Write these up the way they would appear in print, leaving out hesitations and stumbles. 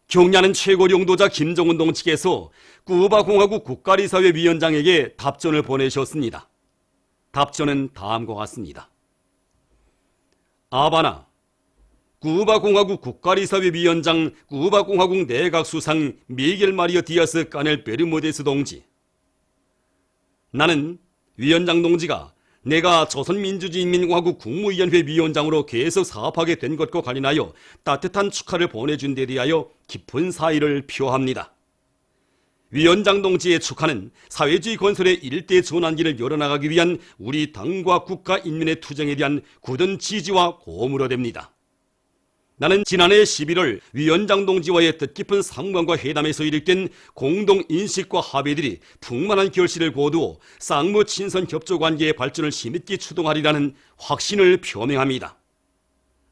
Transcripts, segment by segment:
경냐는 최고 용도자 김정은 동지께서 쿠바공화국 국가리사회 위원장에게 답전을 보내셨습니다. 답전은 다음과 같습니다. 아바나, 쿠바공화국 국가리사회 위원장 쿠바공화국 내각수상 미겔 마리오 디아스 까넬 베르무데스 동지, 나는 위원장 동지가 내가 조선민주주의인민공화국 국무위원회 위원장으로 계속 사업하게 된 것과 관련하여 따뜻한 축하를 보내준 데 대하여 깊은 사의를 표합니다. 위원장 동지의 축하는 사회주의 건설의 일대 전환기를 열어나가기 위한 우리 당과 국가 인민의 투쟁에 대한 굳은 지지와 고무로 됩니다. 나는 지난해 11월 위원장 동지와의 뜻깊은 상관과 회담에서 이룩된 공동인식과 합의들이 풍만한 결실을 거두어 쌍무 친선 협조 관계의 발전을 힘있게 추동하리라는 확신을 표명합니다.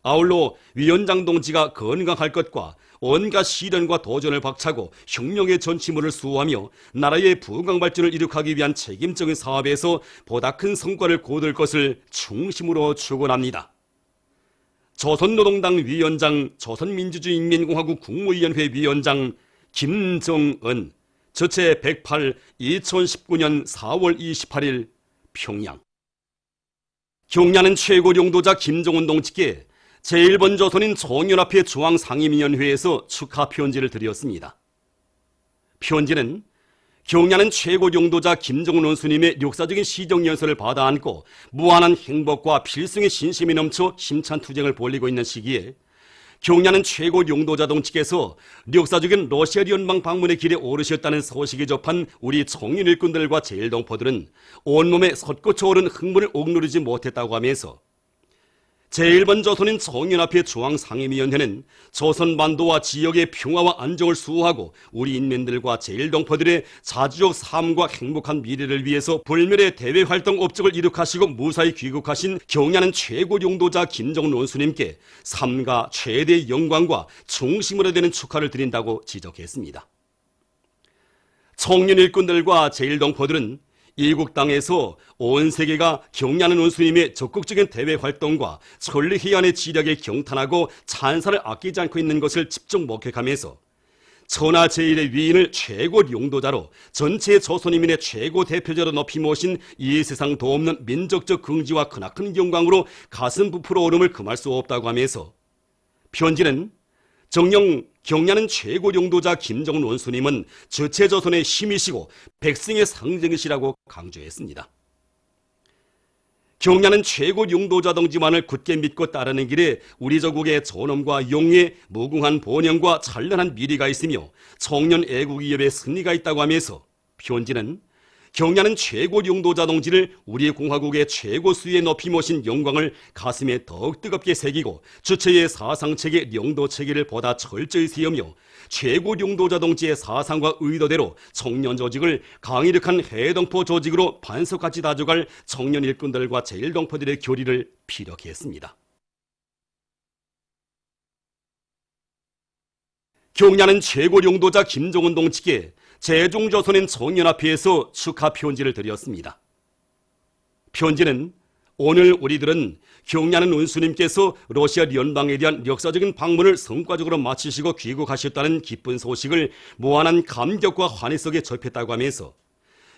아울러 위원장 동지가 건강할 것과 온갖 시련과 도전을 박차고 혁명의 전치물을 수호하며 나라의 부강 발전을 이룩하기 위한 책임적인 사업에서 보다 큰 성과를 거둘 것을 중심으로 축원합니다. 조선노동당 위원장, 조선민주주의인민공화국 국무위원회 위원장 김정은, 저체 108, 2019년 4월 28일 평양. 경냐는 최고 용도자 김정은 동지께 제1번 조선인 총연합회 중앙상임위원회에서 축하 편지를 드렸습니다. 편지는 경냐는 최고 용도자 김정은 원수님의 역사적인 시정연설을 받아 안고 무한한 행복과 필승의 신심이 넘쳐 힘찬 투쟁을 벌이고 있는 시기에 경냐는 최고 용도자 동지께서 역사적인 러시아 연방 방문의 길에 오르셨다는 소식이 접한 우리 청년 일꾼들과 제일동포들은 온몸에 솟구쳐 오른 흥분을 억누르지 못했다고 하면서 제1번 조선인 총연합회 중앙상임위원회는 조선반도와 지역의 평화와 안정을 수호하고 우리 인민들과 제일동포들의 자주적 삶과 행복한 미래를 위해서 불멸의 대외활동 업적을 이룩하시고 무사히 귀국하신 경냐는 최고 용도자 김정은 원수님께 삼가 최대의 영광과 중심으로 되는 축하를 드린다고 지적했습니다. 청년 일꾼들과 제일동포들은 이국 땅에서 온 세계가 경냐는 원수님의 적극적인 대외 활동과 천리해안의 지략에 경탄하고 찬사를 아끼지 않고 있는 것을 집중 목격하면서 천하 제일의 위인을 최고 용도자로 전체 조선인민의 최고 대표자로 높이 모신 이 세상 도없는 민족적 긍지와 크나큰 영광으로 가슴 부풀어 오름을 금할 수 없다고 하면서 편지는 정녕 경냐는 최고 용도자 김정은 원수님은 저체조선의 힘이시고 백성의 상징이시라고 강조했습니다. 경냐는 최고 용도자 동지만을 굳게 믿고 따르는 길에 우리 조국의 존엄과 영예, 무궁한 번영과 찬란한 미래가 있으며 청년 애국위협의 승리가 있다고 하면서 편지는 경냐는 최고 용도자 동지를 우리 공화국의 최고 수위에 높이 모신 영광을 가슴에 더욱 뜨겁게 새기고 주체의 사상체계 영도체계를 보다 철저히 세우며 최고 용도자 동지의 사상과 의도대로 청년 조직을 강력한 해동포 조직으로 반석같이 다져갈 청년 일꾼들과 제일동포들의 교리를 피력했습니다. 경냐는 최고 용도자 김정은 동지께 제중조선인 총연합회에서 축하 편지를 드렸습니다. 편지는 오늘 우리들은 경냐는 원수님께서 러시아 연방에 대한 역사적인 방문을 성과적으로 마치시고 귀국하셨다는 기쁜 소식을 무한한 감격과 환희 속에 접했다고 하면서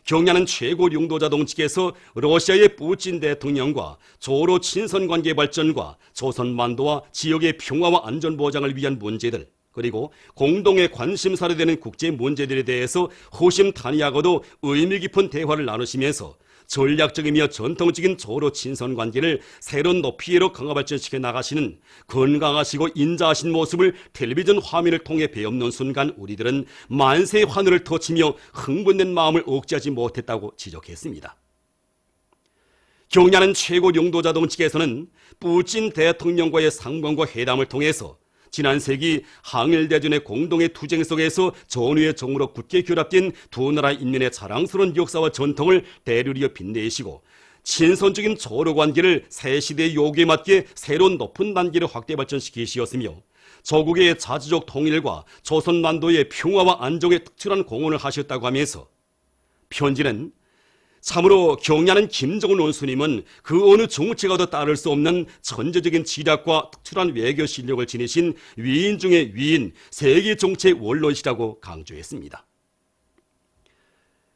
경냐는 최고 용도자 동지께서 러시아의 푸틴 대통령과 조로 친선관계 발전과 조선반도와 지역의 평화와 안전 보장을 위한 문제들 그리고 공동의 관심사로 되는 국제 문제들에 대해서 호심탄회하고도 의미 깊은 대화를 나누시면서 전략적이며 전통적인 조로 친선 관계를 새로운 높이로 강화 발전시켜 나가시는 건강하시고 인자하신 모습을 텔레비전 화면을 통해 배우는 순간 우리들은 만세의 환호를 터치며 흥분된 마음을 억제하지 못했다고 지적했습니다. 경냐는 최고 용도자 동지께서는 푸틴 대통령과의 상봉과 회담을 통해서 지난 세기 항일대전의 공동의 투쟁 속에서 전후의 정으로 굳게 결합된 두 나라 인민의 자랑스러운 역사와 전통을 대류리어 빛내시고 친선적인 조로 관계를 새 시대의 요구에 맞게 새로운 높은 단계로 확대 발전시키시었으며 조국의 자주적 통일과 조선반도의 평화와 안정에 특출한 공헌을 하셨다고 하면서 편지는 참으로 경야는 김정은 원수님은 그 어느 정치가도 따를 수 없는 천재적인 지략과 특출한 외교 실력을 지니신 위인 중의 위인, 세계 정치의 원론이시라고 강조했습니다.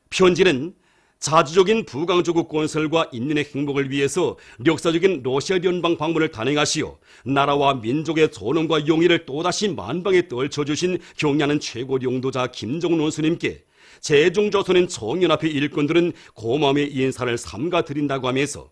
편지는 자주적인 부강조국 건설과 인민의 행복을 위해서 역사적인 러시아 연방 방문을 단행하시어 나라와 민족의 존엄과 용의를 또다시 만방에 떨쳐주신 경야는 최고 용도자 김정은 원수님께 제중조선인 총연합회 일꾼들은 고마움의 인사를 삼가 드린다고 하면서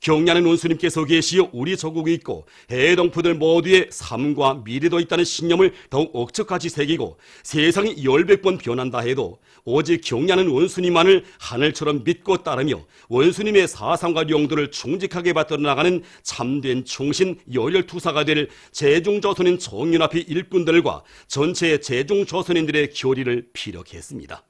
경야는 원수님께서 계시어 우리 조국이 있고 해동포들 모두의 삶과 미래도 있다는 신념을 더욱 억척같이 새기고 세상이 10번 변한다 해도 오직 경야는 원수님만을 하늘처럼 믿고 따르며 원수님의 사상과 용도를 충직하게 받들어 나가는 참된 충신 열혈투사가 될 제중조선인 총연합회 일꾼들과 전체 제중조선인들의 교리를 피력했습니다.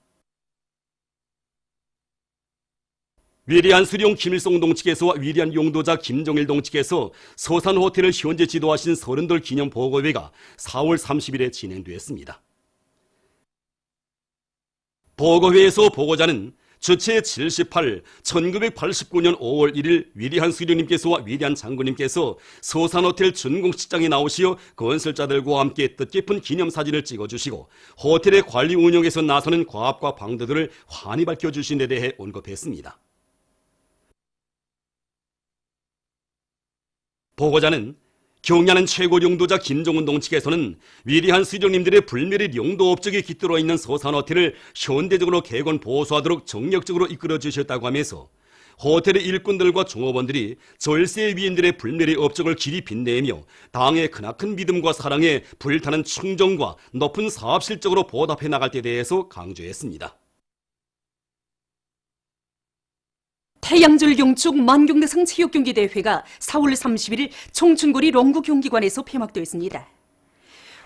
위대한 수령 김일성 동측에서와 위대한 용도자 김정일 동측에서 서산호텔을 현재 지도하신 서른돌 기념 보고회가 4월 30일에 진행되었습니다. 보고회에서 보고자는 주체 78, 1989년 5월 1일 위대한 수령님께서와 위대한 장군님께서 서산호텔 준공식장에 나오시어 건설자들과 함께 뜻깊은 기념사진을 찍어주시고 호텔의 관리 운영에서 나서는 과업과 방도들을 환히 밝혀주신 데 대해 언급했습니다. 보고자는 경야는 최고 용도자 김정은 동측에서는 위대한 수령님들의 불멸의 용도 업적이 깃들어 있는 서산호텔을 현대적으로 개건 보수하도록 정력적으로 이끌어 주셨다고 하면서 호텔의 일꾼들과 종업원들이 절세의 위인들의 불멸의 업적을 길이 빛내며 당의 크나큰 믿음과 사랑에 불타는 충정과 높은 사업 실적으로 보답해 나갈 때 대해서 강조했습니다. 태양절 경축 만경대상 체육경기대회가 4월 30일 청춘고리 롱구경기관에서 폐막되었습니다.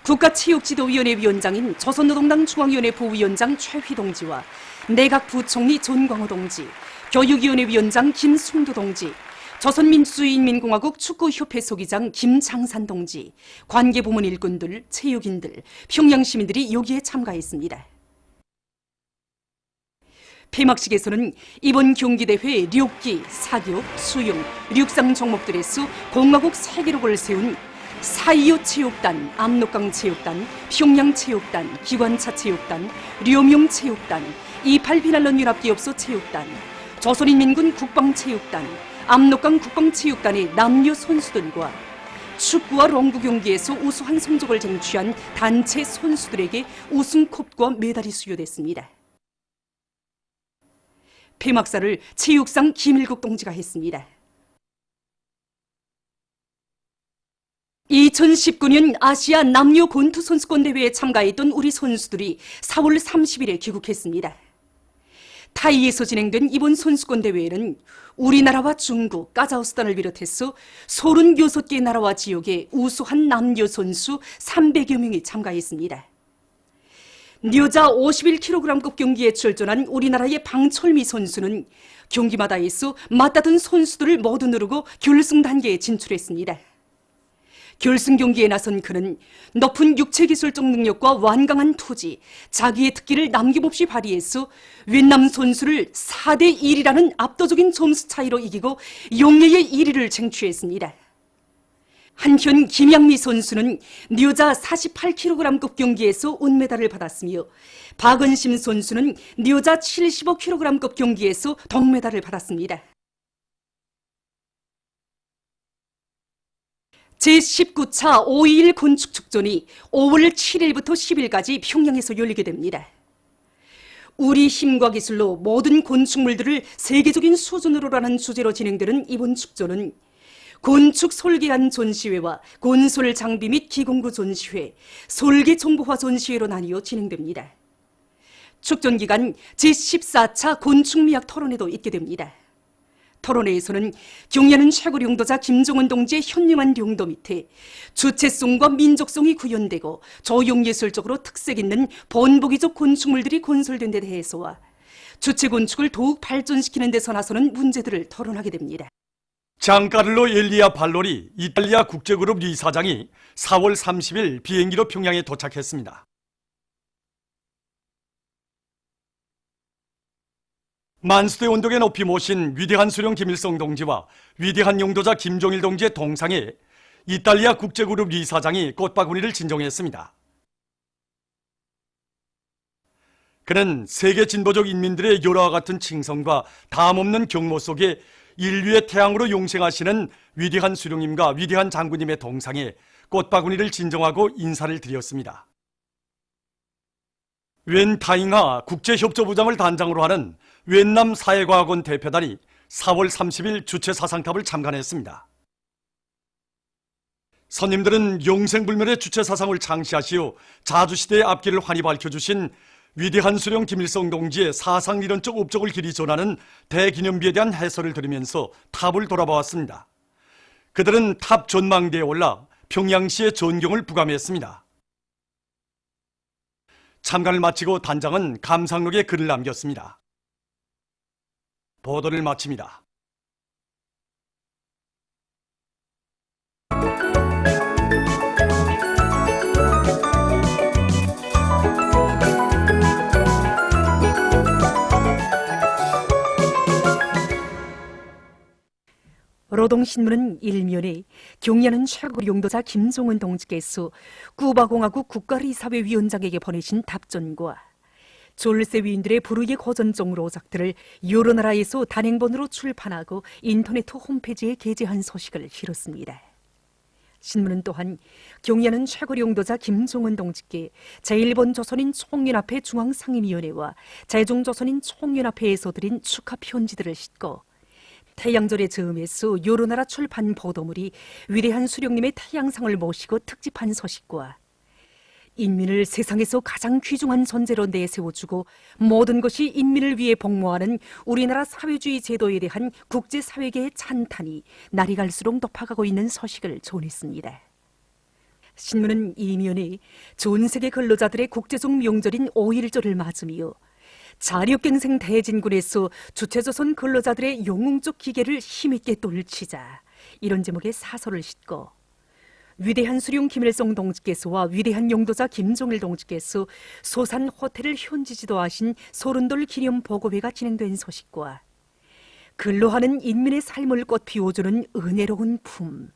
국가체육지도위원회 위원장인 조선노동당 중앙위원회 부위원장 최휘 동지와 내각부총리 존광호 동지, 교육위원회 위원장 김순도 동지, 조선민주주의인민공화국 축구협회 소기장 김장산 동지, 관계부문 일꾼들, 체육인들, 평양시민들이 여기에 참가했습니다. 폐막식에서는 이번 경기대회 력기, 사격, 수영, 육상 종목들에서 공화국 세계록을 세운 4.25 체육단, 압록강 체육단, 평양 체육단, 기관차 체육단, 류명 체육단, 28 비난론 연합기업소 체육단, 조선인민군 국방체육단, 압록강 국방체육단의 남녀 선수들과 축구와 롱구 경기에서 우수한 성적을 쟁취한 단체 선수들에게 우승컵과 메달이 수여됐습니다. 폐막사를 체육상 김일국 동지가 했습니다. 2019년 아시아 남녀 권투 선수권 대회에 참가했던 우리 선수들이 4월 30일에 귀국했습니다. 타이에서 진행된 이번 선수권 대회에는 우리나라와 중국, 카자흐스탄을 비롯해서 36개 나라와 지역의 우수한 남녀 선수 300여 명이 참가했습니다. 여자 51kg급 경기에 출전한 우리나라의 방철미 선수는 경기마다에서 맞다든 선수들을 모두 누르고 결승 단계에 진출했습니다. 결승 경기에 나선 그는 높은 육체기술적 능력과 완강한 투지, 자기의 특기를 남김없이 발휘해서 윈남 선수를 4대 1이라는 압도적인 점수 차이로 이기고 영예의 1위를 쟁취했습니다. 한편 김양미 선수는 여자 48kg급 경기에서 은메달을 받았으며 박은심 선수는 여자 75kg급 경기에서 동메달을 받았습니다. 제19차 5.21 건축축전이 5월 7일부터 10일까지 평양에서 열리게 됩니다. 우리 힘과 기술로 모든 건축물들을 세계적인 수준으로라는 주제로 진행되는 이번 축전은 건축 설계안 전시회와 건설 장비 및 기공구 전시회, 설계 정보화 전시회로 나뉘어 진행됩니다. 축전 기간 제14차 건축미학 토론회도 있게 됩니다. 토론회에서는 경야는 최고 용도자 김정은 동지의 현명한 용도 밑에 주체성과 민족성이 구현되고 조형예술적으로 특색 있는 본보기적 건축물들이 건설된 데 대해서와 주체 건축을 더욱 발전시키는 데서 나서는 문제들을 토론하게 됩니다. 장카를로 엘리아 발로리 이탈리아 국제그룹 이사장이 4월 30일 비행기로 평양에 도착했습니다. 만수대 원동에 높이 모신 위대한 수령 김일성 동지와 위대한 용도자 김종일 동지의 동상에 이탈리아 국제그룹 이사장이 꽃바구니를 진정했습니다. 그는 세계 진보적 인민들의 요라와 같은 칭송과 담없는 경모 속에 인류의 태양으로 용생하시는 위대한 수령님과 위대한 장군님의 동상에 꽃바구니를 진정하고 인사를 드렸습니다. 웬 타잉하 국제협조부장을 단장으로 하는 웬남 사회과학원 대표단이 4월 30일 주최 사상탑을 참관했습니다. 선임들은 영생불멸의 주체 사상을 창시하시어 자주시대의 앞길을 환히 밝혀주신 위대한 수령 김일성 동지의 사상이론적 업적을 길이 전하는 대기념비에 대한 해설을 들으면서 탑을 돌아보았습니다. 그들은 탑 전망대에 올라 평양시의 전경을 부감했습니다. 참관을 마치고 단장은 감상록에 글을 남겼습니다. 보도를 마칩니다. 노동신문은 일면에 경야는 최고 용도자 김종은 동지께서 쿠바공화국 국가리사회위원장에게 보내신 답전과 졸세 위인들의 불의의 고전적 로작들을 여러 나라에서 단행본으로 출판하고 인터넷 홈페이지에 게재한 소식을 실었습니다. 신문은 또한 경야는 최고 용도자 김종은 동지께 제1본 조선인 총연합회 중앙상임위원회와 제중조선인 총연합회에서 드린 축하 편지들을 싣고 태양절의 즈음에서 여러 나라 출판 보도물이 위대한 수령님의 태양상을 모시고 특집한 소식과 인민을 세상에서 가장 귀중한 존재로 내세워주고 모든 것이 인민을 위해 복무하는 우리나라 사회주의 제도에 대한 국제사회계의 찬탄이 날이 갈수록 높아가고 있는 소식을 전했습니다. 신문은 이면에 전 세계 근로자들의 국제적 명절인 5.1절을 맞으며 자력갱생 대진군에서 주체조선 근로자들의 영웅적 기계를 힘있게 떨치자 이런 제목의 사설을 싣고 위대한 수령 김일성 동지께서와 위대한 용도자 김종일 동지께서 소산 호텔을 현지 지도하신 소른돌 기념 보고회가 진행된 소식과 근로하는 인민의 삶을 꽃피워주는 은혜로운 품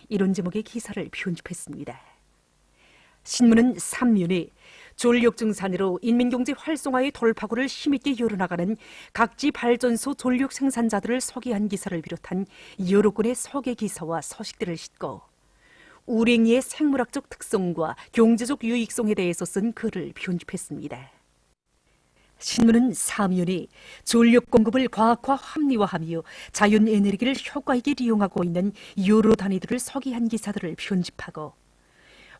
이런 제목의 기사를 편집했습니다. 신문은 3면에 전력증산으로 인민경제 활성화의 돌파구를 힘있게 열어나가는 각지 발전소 전력 생산자들을 소개한 기사를 비롯한 여러 건의 소개 기사와 소식들을 싣고 우랭이의 생물학적 특성과 경제적 유익성에 대해서 쓴 글을 편집했습니다. 신문은 3면에 전력 공급을 과학화 합리화하며 자연 에너지를 효과 있게 이용하고 있는 여러 단위들을 소개한 기사들을 편집하고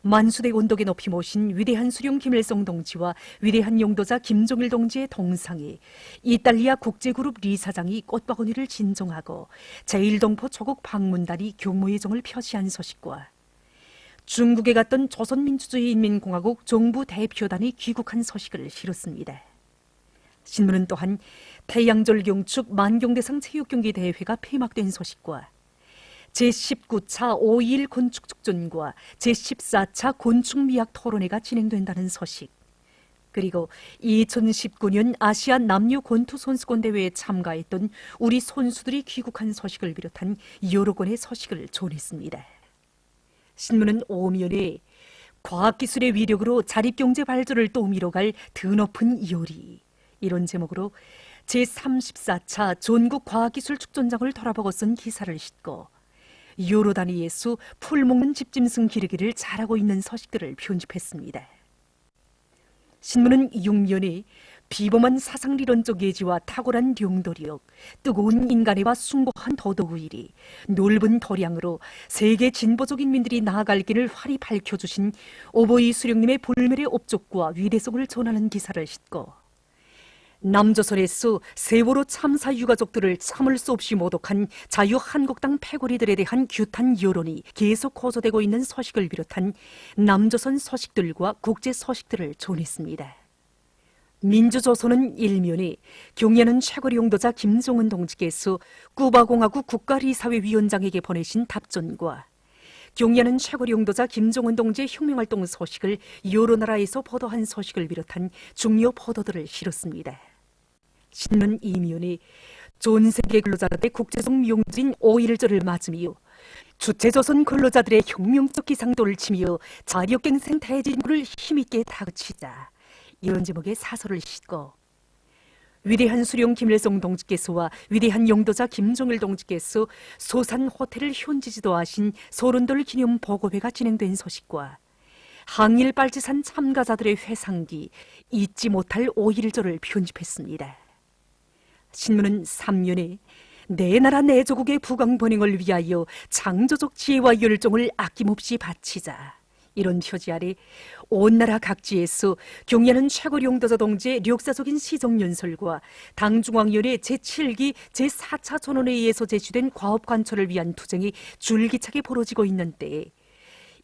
만수대 원독에 높이 모신 위대한 수령 김일성 동지와 위대한 용도자 김종일 동지의 동상에 이탈리아 국제그룹 리사장이 꽃바구니를 진정하고 제1동포 조국 방문단이 경무예정을 표시한 소식과 중국에 갔던 조선민주주의인민공화국 정부 대표단이 귀국한 소식을 실었습니다. 신문은 또한 태양절 경축 만경대상 체육경기 대회가 폐막된 소식과 제19차 5.21 건축축전과 제14차 건축미학 토론회가 진행된다는 소식, 그리고 2019년 아시아 남녀 권투 선수권 대회에 참가했던 우리 선수들이 귀국한 소식을 비롯한 여러 건의 소식을 전했습니다. 신문은 5면에 과학기술의 위력으로 자립경제 발전을 또 밀어갈 드높은 요리 이런 제목으로 제34차 전국과학기술축전장을 돌아보고 쓴 기사를 싣고 여러 단위에서 풀먹는 집짐승 기르기를 잘하고 있는 소식들을 편집했습니다. 신문은 6면에 비범한 사상리론적 예지와 탁월한 용도력, 뜨거운 인간애와 숭고한 도덕의리, 넓은 도량으로 세계 진보적 인민들이 나아갈 길을 활이 밝혀주신 오보이 수령님의 불멸의 업적과 위대성을 전하는 기사를 싣고 남조선에서 세월호 참사 유가족들을 참을 수 없이 모독한 자유한국당 패거리들에 대한 규탄 여론이 계속 고조되고 있는 소식을 비롯한 남조선 소식들과 국제 소식들을 전했습니다. 민주조선은 일면에 경야는 최고 용도자 김종은 동지께서 쿠바공화국 국가리사회위원장에게 보내신 답전과 경야는 최고 용도자 김종은 동지의 혁명활동 소식을 여러 나라에서 보도한 소식을 비롯한 중요 보도들을 실었습니다. 신문 이면에 존세계 근로자들의 국제적 명절인 5.1절을 맞으며 주체조선 근로자들의 혁명적 기상도를 치며 자력갱생 대진구를 힘있게 다그치자, 이런 제목의 사설을 싣고 위대한 수령 김일성 동지께서와 위대한 영도자 김정일 동지께서 소산 호텔을 현지지도하신 소른돌 기념 보고회가 진행된 소식과 항일 빨치산 참가자들의 회상기 잊지 못할 5.1절을 편집했습니다. 신문은 3년에 내 나라 내 조국의 부강번영을 위하여 창조적 지혜와 열정을 아낌없이 바치자, 이런 표지 아래 온 나라 각지에서 경의하는 최고 영도자 동지의 역사적인 시정연설과 당중앙위원회 제7기 제4차 전원에 의해서 제시된 과업관철을 위한 투쟁이 줄기차게 벌어지고 있는 때에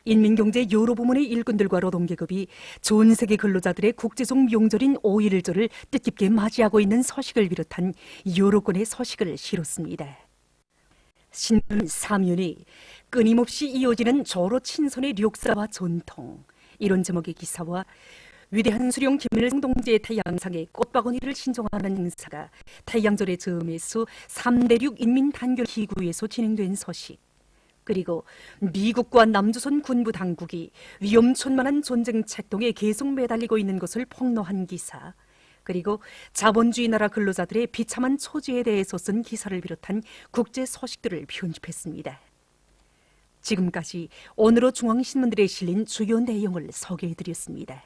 인민경제 여러 부문의 일꾼들과 노동계급이 전 세계 근로자들의 국제적 명절인 5.1절을 뜻깊게 맞이하고 있는 소식을 비롯한 여러 건의 소식을 실었습니다. 신문 3면이 끊임없이 이어지는 조로 친선의 역사와 전통, 이런 제목의 기사와 위대한 수령 김일성 동지의 태양상에 꽃바구니를 신청하는 행사가 태양절의 즈음에서 3대륙 인민단결기구에서 진행된 소식, 그리고 미국과 남조선 군부 당국이 위험천만한 전쟁 책동에 계속 매달리고 있는 것을 폭로한 기사, 그리고 자본주의 나라 근로자들의 비참한 처지에 대해서 쓴 기사를 비롯한 국제 소식들을 편집했습니다. 지금까지 오늘의 중앙신문들에 실린 주요 내용을 소개해드렸습니다.